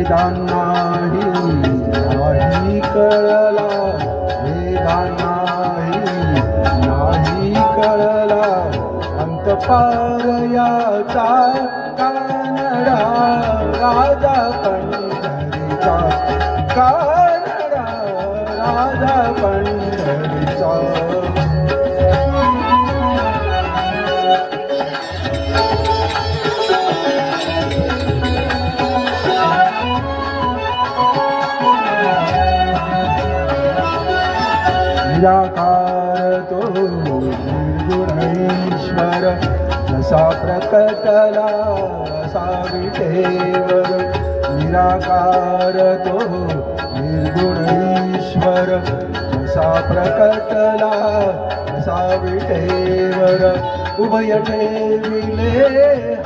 वेदांनाही नाही कळला, वेदांनाही नाही कळला अंतपार याचा कानडा राजा पंढरीचा, कानडा राजा पंढरीचा. निराकार तो निर्गुणेश्वर जसा प्रकटला असा विठेवर, निराकार तो निर्गुणेश्वर जसा प्रकटला असा विठेवर. उभय ठेविले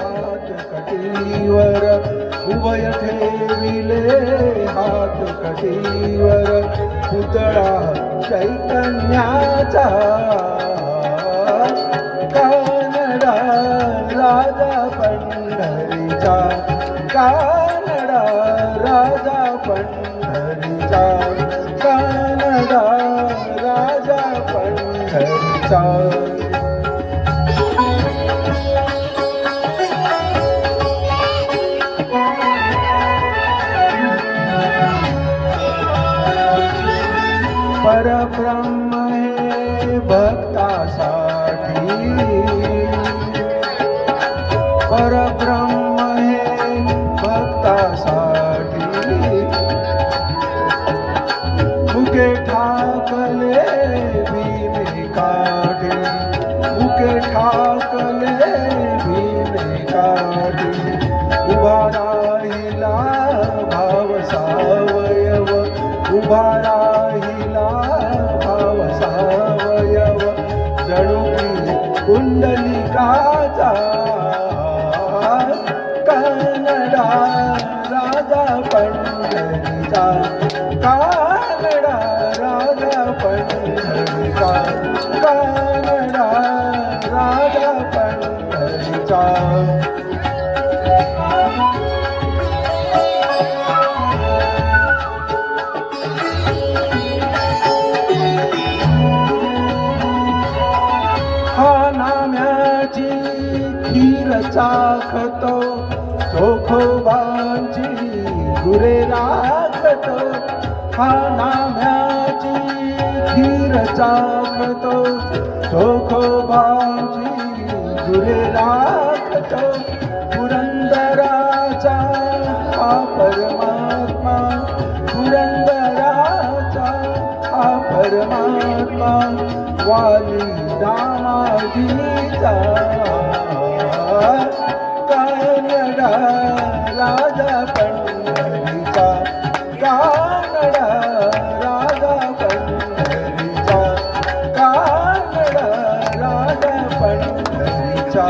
हात कटीवर, उभय ठेविले हात कटीवर पुतळा चैतन्याचा, कानडा राजा पंढरीचा, कानडा राजा पंढरीचा, कानडा राजा पंढरीचा. परब्रह्म हे भक्तासाठी, परब्रह्म हे भक्तासाठी मुके ठाकले भीमे काठी, मुके ठाकले भीमे काठी. उभा राहिला भाव सावयव, उभा राहिला भाव सावयव जणू की कुंडलिकाचा, कानडा राजा पंढरीचा, कानडा राजा पंढरीचा, कानडा राजा पंढरीचा. नाम्याची खीर चाखतो चोखोबांची गुरे राखतो, हा नाम्याची खीर चाखतो चोखोबांची गुरे राखतो. पुरंदराचा हा परमात्मा, पुरंदराचा हा परमात्मा वाली दामाजीचा, कानडा राजा पंढरीचा, कानडा राजा पंढरीचा, कानडा राजा पंढरीचा.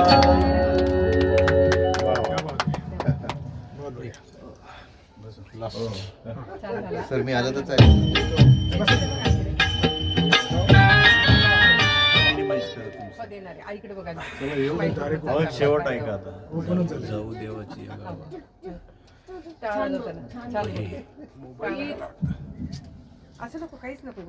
सर मी आलं तर आहे. शेवट आहे का आता जाऊ देवाची असं नको, काहीच नको.